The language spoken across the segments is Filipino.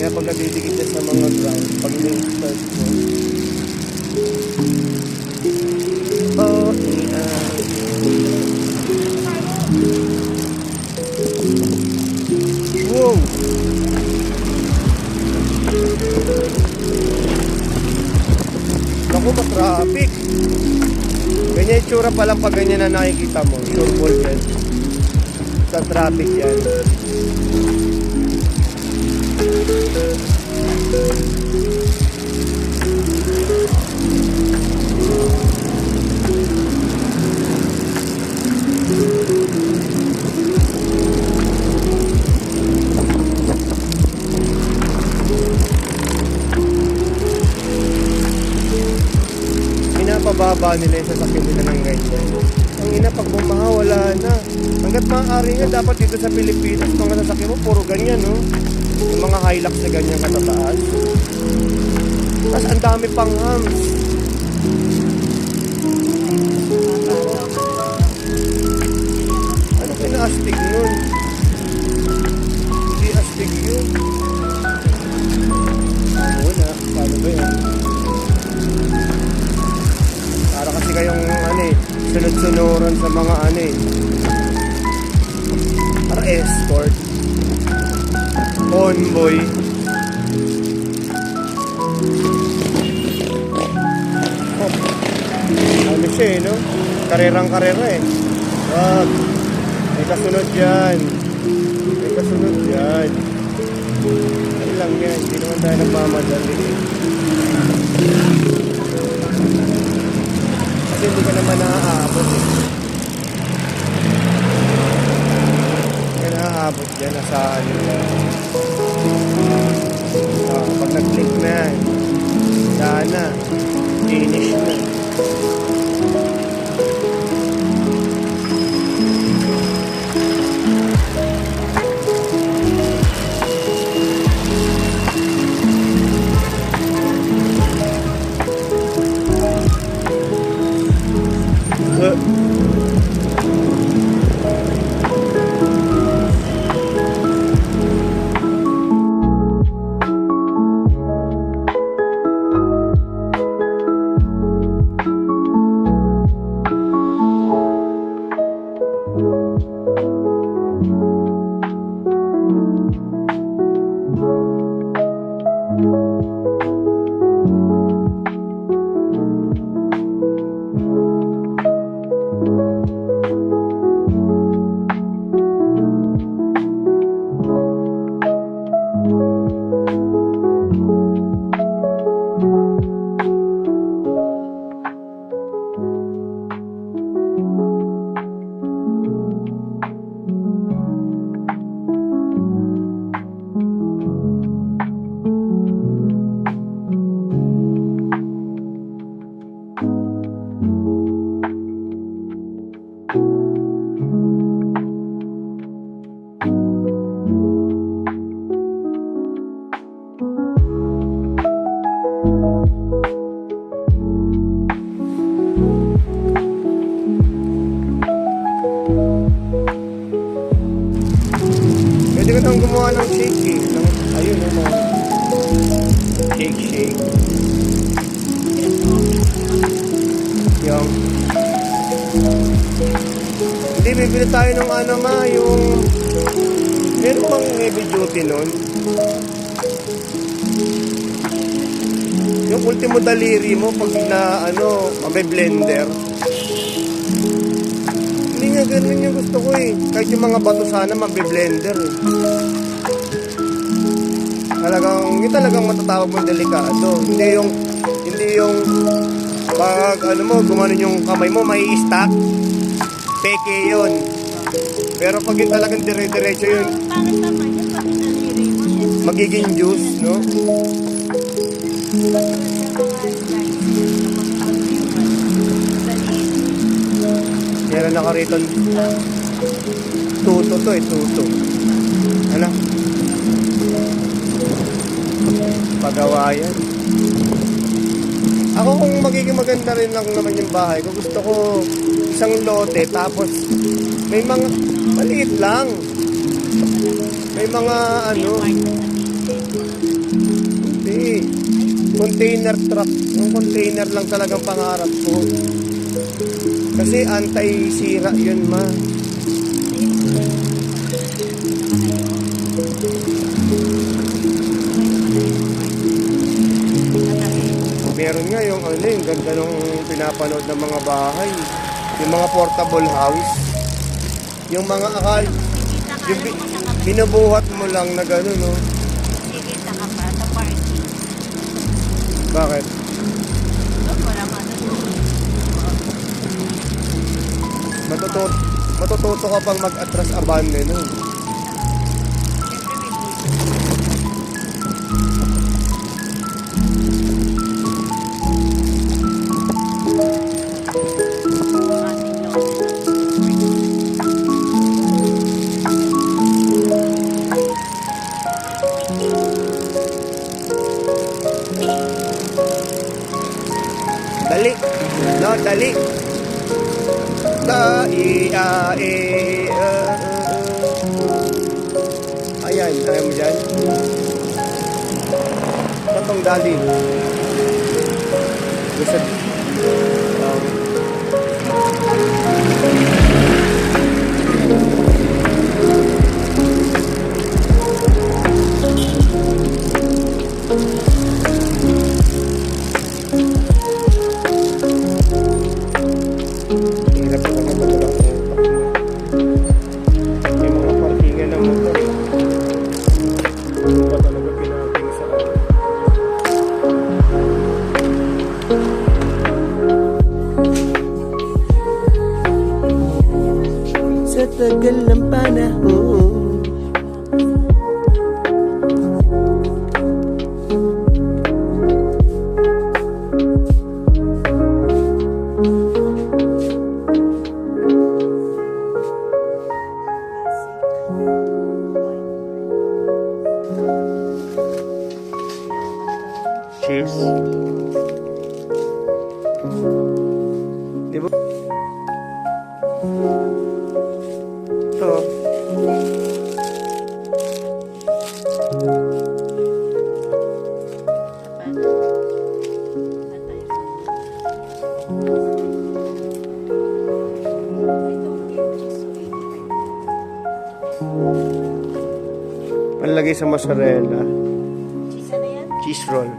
Kaya pag nadidikit siya sa mga ground, pag i-start mo, oh, wow! Naku, ma-traffic! Ganyan yung tsura pa lang pag ganyan na nakikita mo. Sure ball yan. Sa traffic yan. Pinapababa nila yung sasakyan nila ng ganyan. Ang ina, pag bumaha, wala na. Hanggat maaari nga, dapat dito sa Pilipinas, mga sasakyan mo, puro ganyan, no? Yung mga Hilux na ganyan katataas. Tapos ang dami pang hams. Ano kina-astig nun? Hindi astig yun. Wala, paano ba yan? Para kasi kayong sunod-sunuran sa mga para escort, convoy. Ano siya no? Karerang-karera Wag. May kasunod yan. May kasunod yan. Ano lang yan? Hindi naman tayo nagmamadali Kasi hindi ka naman naaabot Hindi ka naaabot dyan. Nasaan pag nag-click na yan, sana finish na. Pwede ko nang gumawa ng shake ayun mga shake yung hindi bibili tayo ng yung meron bang heavy duty nun yung ultimo daliri mo pag na may blender. Hindi nga ganun yung gusto ko kahit yung mga bato sana mabe-blender yun talagang matatawag mo delikado. Hindi yung pag gumanon yung kamay mo may stack peke yun. Pero pag yun talagang dire-diretso yun magiging juice, no? Meron na ka rito tuto tuto ano? Pagawayan. Ako kung magiging maganda rin lang naman yung bahay ko, gusto ko isang lote tapos may mga maliit lang, may mga container truck. Yung container lang talagang pangarap ko. Kasi anti-sira yun, ma. Meron nga yung ano, yung ganda nung pinapanood ng mga bahay. Yung mga portable house. Yung mga akal, yung binubuhat mo lang na gano'n, no? Kikita ka pa sa party. Bakit? Wala ka na. Matututo ka pang mag-atras abande, no? Siyempre may buso. Ating Dali. No, dali. Ayan, ayaw mo dyan. Tatong dali. Gusto. Hirap na naman walang utak mo. May mga parkingan ng motor. Ano ba talaga pinating sa ano? Sa tagal ng panahon. Cheers. Di ba? Ito. Panlagay sa mozzarella. cheese na yan? Cheese roll.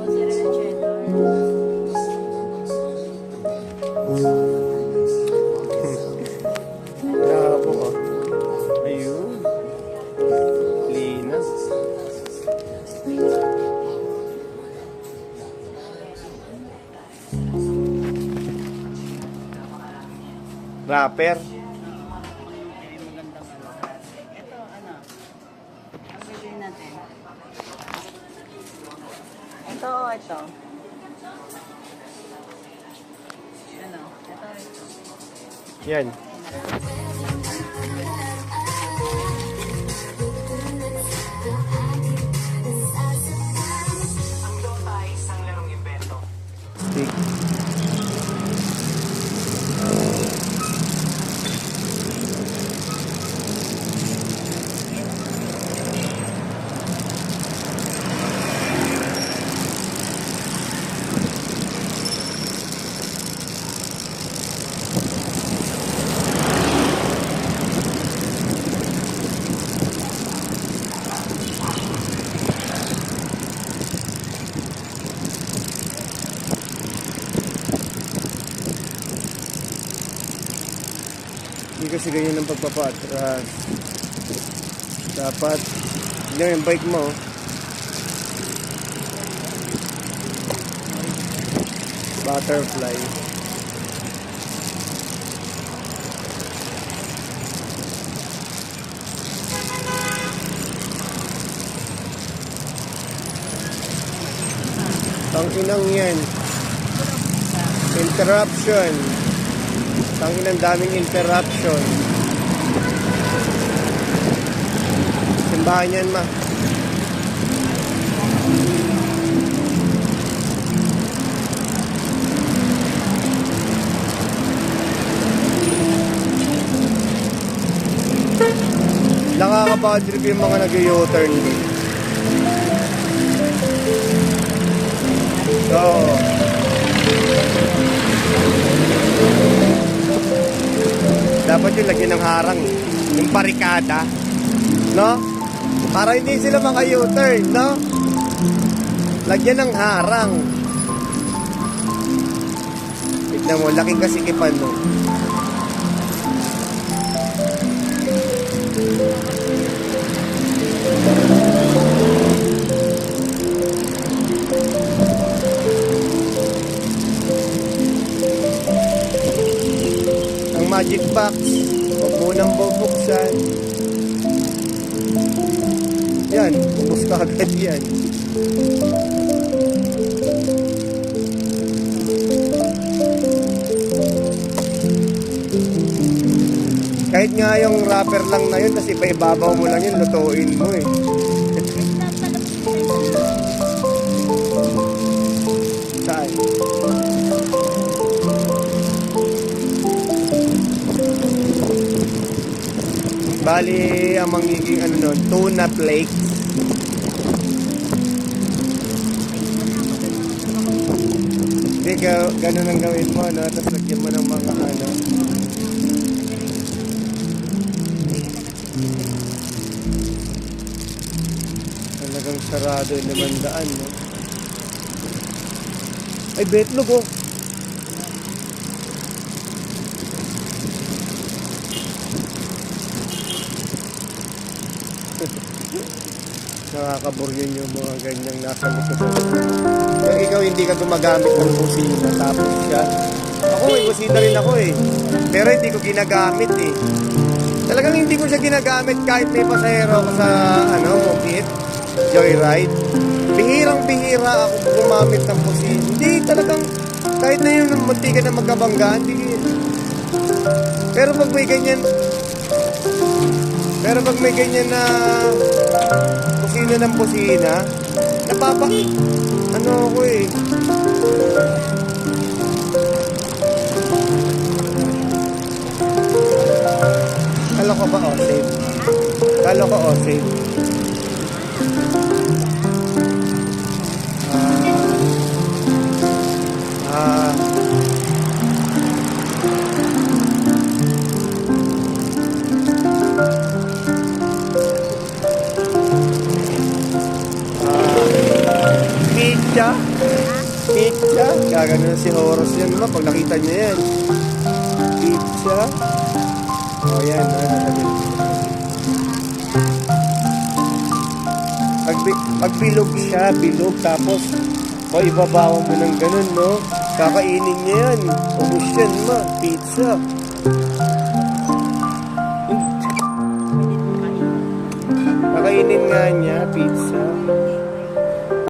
Mozzarella cheddar. Bravo ah. Ayun. Linas. Wrapper. Ito, ano? Ang bibili natin. Ito o ito? Ano? Ito. Yan. Stick. Hindi kasi ganyan ang pagpapatras. Dapat, tignan yung bike mo. Butterfly. Tanginang yan. Interruption. Tanginang daming interruption. Simbahan yan, ma. Nakaka-bad trip yung mga nag-u-turn. Oo. Dapat yung lagyan ng harang, yung barikada, no? Para hindi sila maka-U-turn, no? Lagyan ng harang. Tignan mo, laking kasikipan mo. Ang magic box, huwag mo nang bubuksan. Yan, ubos ka agad yan. Kahit nga yung wrapper lang na yun, kasi paibabaw mo lang yun, lutuin mo eh. Saan? Bali, ang magiging ano nun, tuna flakes. Hindi, ganun ang gawin mo, no? Tapos lagyan mo ng mga ano. Talagang sarado yung 500, no? Ay, betlog, oh. Nakakaburyon yung mga ganyang nasa likod. Yung ikaw hindi ka gumagamit ng busina, tapos siya. Ako may busina rin ako eh. Pero hindi ko ginagamit eh. Talagang hindi ko siya ginagamit kahit may pasahero ako sa Mokit, Joyride. Bihirang-bihira ako gumamit ng busina. Hindi talagang, kahit na yung munti ka na magkabangga, hindi. Pero pag may ganyan na busina ng busina, ano ako eh. Kala ko ba safe? Kala ko safe. Pizza. Gagano si Horus yan, ma. Pag nakita niya yan. Pizza. O yan, pag bilog siya, bilog. Tapos, ibabawa mo ng ganun, no? Kakainin niya yan. Ubus yan, ma. Pizza. Kakainin nga niya.